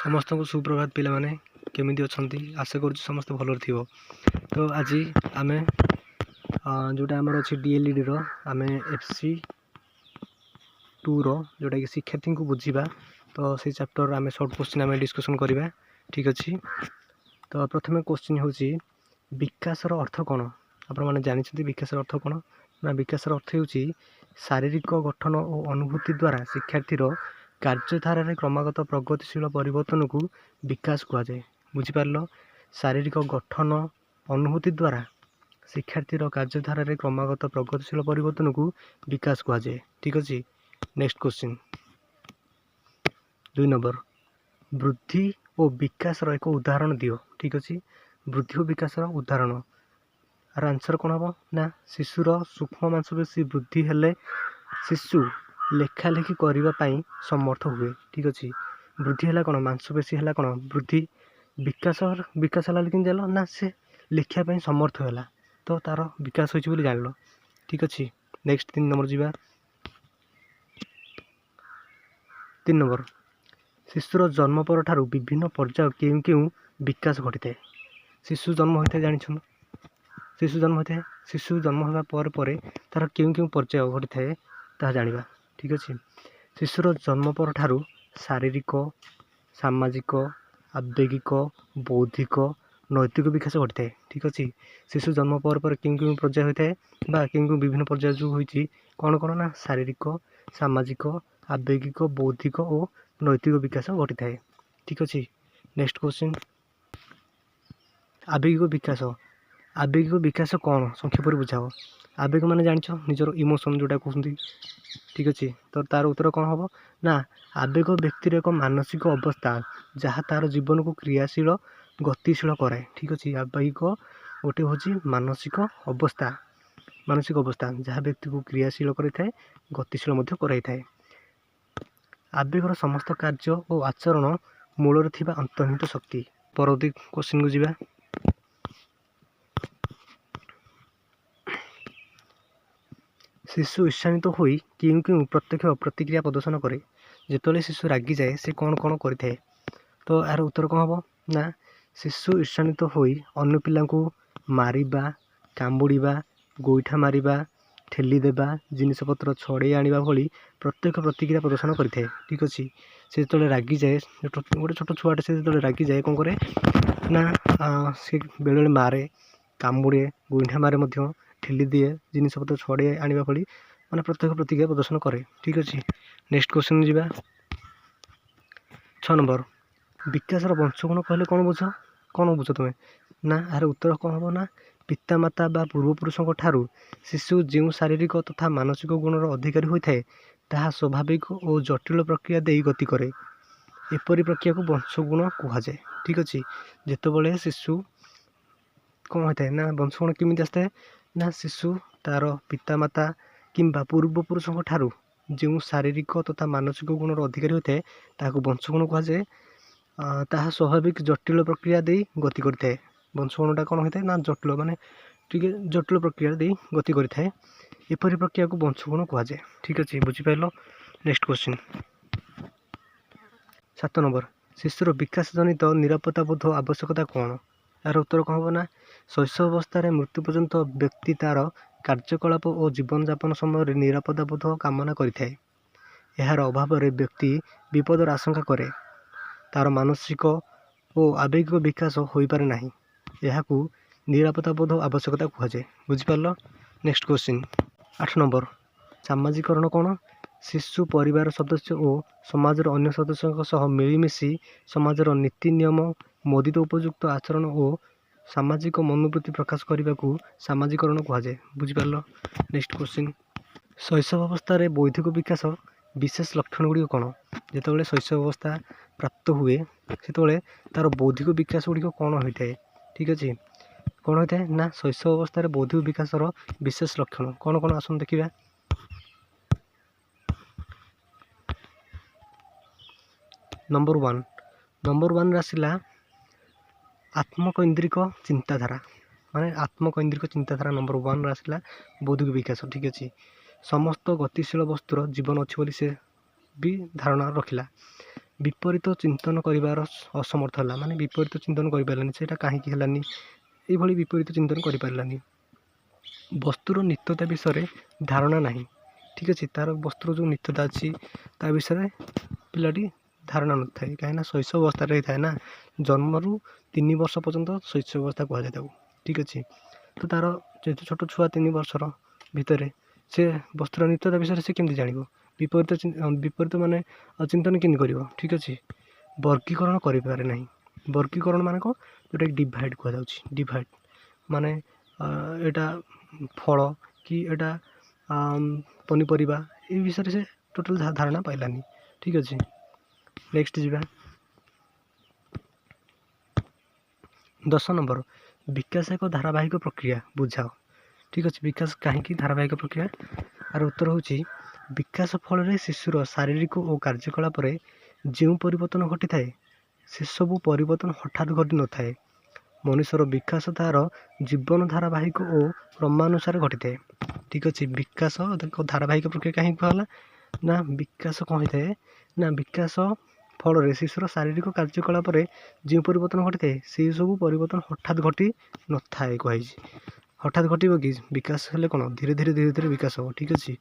समस्त को सुप्रभात पिला माने केमिति अछंती आशा करूँ समस्त भल थी। तो आज आम जोटा आमर अच्छी डीएलईडी आम एफसी 2 जोटा कि शिक्षार्थी को बुझा तो से चैप्टर आम शॉर्ट क्वेश्चन आम डिस्कसन करवा ठीक अच्छे। तो प्रथम क्वेश्चन हूँ विकासर अर्थ कौन आपने जानते विकासर अर्थ कौन ना विकासर अर्थ हूँ शारीरिक गठन और अनुभूति द्वारा शिक्षार्थीर कार्यधारा क्रमागत प्रगतिशील परिवर्तन को विकास कहुए। बुझिपार शारीरिक गठन अनुभूति द्वारा शिक्षार्थीर कार्यधारा क्रमागत प्रगतिशील परिवर्तन को विकास कहुए ठीक अच्छे। नेक्स्ट क्वेश्चन 2 नंबर वृद्धि और विकास एक उदाहरण दियो ठीक अच्छे। वृद्धि और विकास उदाहरण आर आंसर कौन हम ना शिशुर सूक्ष्म मांसपेशी वृद्धि हेले शिशु लेखालेखि करने समर्थ हुए ठीक अच्छे। वृद्धि है कौन मांसपेशी है कौन वृद्धि विकास विकास है लेकिन जान ना से लिखापी समर्थ है तो तार विकास हो जान ठीक अच्छे। नेक्स्ट 3 नंबर जी 3 नंबर शिशुर जन्म पर ठारू विभिन्न पर्याय क्यों क्यों विकास घटी थाए। शिशु जन्म होता है जानी शिशु जन्म होगा पर तार क्यों क्यों पर्याय घटी थाए ता जाना ठीक अच्छे। शिशुर जन्म पर ठारू शारीरिक सामाजिक आवेगिक बौद्धिक नैतिक विकास घटी थाए ठीक अच्छे। शिशु जन्म पर क्यों क्यों पर्याय होता है बा क्यों क्यों विभिन्न पर्याय जो होती कौन कौन ना शारीरिक सामाजिक आवेगिक बौद्धिक और नैतिक विकास घटी थाए ठीक अच्छे। नेक्स्ट क्वेश्चन आवेगिक विकास कौन संक्षेप बुझाओ। आवेग माने जान निजर इमोशन जोटा कहते ठीक अच्छे। तो तार उत्तर कौन हम ना आवेग व्यक्तिर एक मानसिक अवस्था जहाँ तार जीवन को क्रियाशील गतिशील कराए ठीक अच्छे। आवेगिक गोटे हूँ मानसिक अवस्था जहाँ व्यक्ति को क्रियाशील कराए गतिशील कराई थाए। आवेगर समस्त कार्य और आचरण मूल अंतर्निहित शक्ति। परवर्ती क्वेश्चन को जीवा शिशु ईर्षान्वित होई क्यों क्यों प्रत्यक्ष प्रतिक्रिया प्रदर्शन करे। जिते शिशु रागी जाए से कौन कौन करे तो यार उत्तर कौन हम ना शिशु ईर्षान्वित होई अन्य पिला को मारिबा कामुड़ा गोईठा मारिबा ठेलीदेवा जिनपतर छड़े आने भली प्रत्यक्ष प्रतिक्रिया प्रदर्शन करें ठीक अच्छे। से जो रागी जाए गोटे छोट छुआटे से जो रागी जाए कौन करे ना से बेले मारे कामुड़े गोईठा मारे ठेली दिए जिनपतर छड़े आने भली मैंने प्रत्यक्ष प्रतिक्रिया प्रदर्शन करे ठीक अच्छे। नेक्स्ट क्वेश्चन जीवा 6 नंबर विकासर वंशगुण कहले कौन बुझ तुम्हें ना यार उत्तर कौन हम ना पितामाता बा पूर्वपुरुषों ठारू शिशु जो शारीरिक तथा मानसिक गुणर अधिकारी होता है ताहा स्वाभाविक और जटिल प्रक्रिया दे गति करे एपरी प्रक्रिया को वंशगुण कहुए ठीक अच्छे। जितेबाला शिशु कौन होता है ना वंशगुण केमी आसता है ना शिशु तार पितामाता किंबा पूर्वपुरुषों ठारू जो शारीरिक तथा मानसिक गुणर अधिकारी होता है ताकू वंशगुण कहुए। ताहा स्वाभाविक जटिल प्रक्रिया दे गति करता है वंशगुणटा कौन होता है ना जटिल माने टिके जटिल प्रक्रिया दे गति करता है एपरी प्रक्रिया को वंशगुण कहुए ठीक अच्छे। बुझिपार। नेक्स्ट क्वेश्चन 7 नंबर शिशुर विकास जनित निरापत्ता बोध आवश्यकता कौन। यार उत्तर कौन हम ना शैशव अवस्था मृत्यु पर्यंत व्यक्ति तार कार्यकलाप और जीवन यापन समय निरापत्ता बोध कामना करें। यार अभाव व्यक्ति विपदर आशंका करे तार मानसिक और आवेगिक विकास हो पारे ना यह निरापत्ता बोध आवश्यकता कहुए। बुझिपार। नेक्स्ट क्वेश्चन 8 नंबर सामाजिकरण कौन शिशु परिवार सदस्य और समाजर अन्य सदस्यों मिलमिशि समाजर नीति नियम मोदित उपयुक्त आचरण और सामाजिक मनोवृत्ति प्रकाश करने को सामाजिकरण कहुए। बुझिपार। नेक्स्ट क्वेश्चन शैशव अवस्था बौद्धिक विकास विशेष लक्षण गुड़िक कौन। जिते शैशव अवस्था प्राप्त हुए से तार बौद्धिक विकास गुड़िक कौन होता है ठीक अच्छे। कौन होता है ना शैशव अवस्था बौद्धिक विकास विशेष लक्षण कौन कौन आसन देखा। नंबर 1 आसला आत्मकैंद्रिक चिंताधारा माने आत्मकैंद्रिक चिंताधारा नंबर 1 आसला बौद्धिक विकास ठीक अच्छे। समस्त गतिशील वस्तुर जीवन अच्छी बोली से भी धारणा रखिला ବିପରୀତ ଚିନ୍ତନ କରିବାର ଅସମର୍ଥ ହେଲା, ମାନେ ବିପରୀତ ଚିନ୍ତନ କରିପାରିଲାନି, ସେଇଟା କାହିଁକି ହେଲାନି, ଏଇଭଳି ବିପରୀତ ଚିନ୍ତନ କରିପାରିଲାନି। ବସ୍ତୁର ନିତ୍ୟତା ବିଷୟରେ ଧାରଣା ନାହିଁ, ଠିକ୍ ଅଛି, ତା'ର ବସ୍ତୁର ଯେଉଁ ନିତ୍ୟତା ଅଛି ତା ବିଷୟରେ ପିଲାଟି ଧାରଣା ନଥାଏ, କାହିଁକିନା ଶୈଶବ ଅବସ୍ଥାରେ ହେଇଥାଏ ନା, ଜନ୍ମରୁ 3 ବର୍ଷ ପର୍ଯ୍ୟନ୍ତ ଶୈଶବ ଅବସ୍ଥା କୁହାଯାଏ ତାକୁ, ଠିକ୍ ଅଛି। ତ ତା'ର ଯେହେତୁ ଛୋଟ ଛୁଆ 3 ବର୍ଷର ଭିତରେ ସେ ବସ୍ତୁର ନିତ୍ୟତା ବିଷୟରେ ସେ କେମିତି ଜାଣିବ, ବିପରୀତ ମାନେ ଚିନ୍ତନ କେମିତି କରିବ, ଠିକ୍ ଅଛି। ବର୍ଗୀକରଣ କରିପାରେ ନାହିଁ। ବର୍ଗୀକରଣ ମାନେ କ'ଣ, ଯେଉଁଟାକି ଡିଭାଇଡ଼ କୁହାଯାଉଛି। ଡିଭାଇଡ଼ ମାନେ ଏଇଟା ଫଳ କି ଏଇଟା ପନିପରିବା, ଏ ବିଷୟରେ ସେ ଟୋଟାଲ୍ ଧାରଣା ପାଇଲାନି, ଠିକ୍ ଅଛି। ନେକ୍ସଟ ଯିବା 10 ନମ୍ବର, ବିକାଶ ଏକ ଧାରାବାହିକ ପ୍ରକ୍ରିୟା ବୁଝାଅ, ଠିକ୍ ଅଛି। ବିକାଶ କାହିଁକି ଧାରାବାହିକ ପ୍ରକ୍ରିୟା, ଆର ଉତ୍ତର ହେଉଛି ବିକାଶ ଫଳରେ ଶିଶୁର ଶାରୀରିକ ଓ କାର୍ଯ୍ୟକଳାପରେ ଯେଉଁ ପରିବର୍ତ୍ତନ ଘଟିଥାଏ ସେସବୁ ପରିବର୍ତ୍ତନ ହଠାତ୍ ଘଟିନଥାଏ। ମଣିଷର ବିକାଶ ତା'ର ଜୀବନ ଧାରାବାହିକ ଓ କ୍ରମାନୁସାରେ ଘଟିଥାଏ, ଠିକ୍ ଅଛି। ବିକାଶ ଧାରାବାହିକ ପ୍ରକ୍ରିୟା କାହିଁକି କୁହାଗଲା ନା, ବିକାଶ କ'ଣ ହୋଇଥାଏ ନା, ବିକାଶ ଫଳରେ ଶିଶୁର ଶାରୀରିକ କାର୍ଯ୍ୟକଳାପରେ ଯେଉଁ ପରିବର୍ତ୍ତନ ଘଟିଥାଏ ସେସବୁ ପରିବର୍ତ୍ତନ ହଠାତ୍ ଘଟି ନଥାଏ କୁହାଯାଇଛି। ହଠାତ୍ ଘଟିବ କି, ବିକାଶ ହେଲେ କ'ଣ ଧୀରେ ଧୀରେ ବିକାଶ ହେବ, ଠିକ୍ ଅଛି।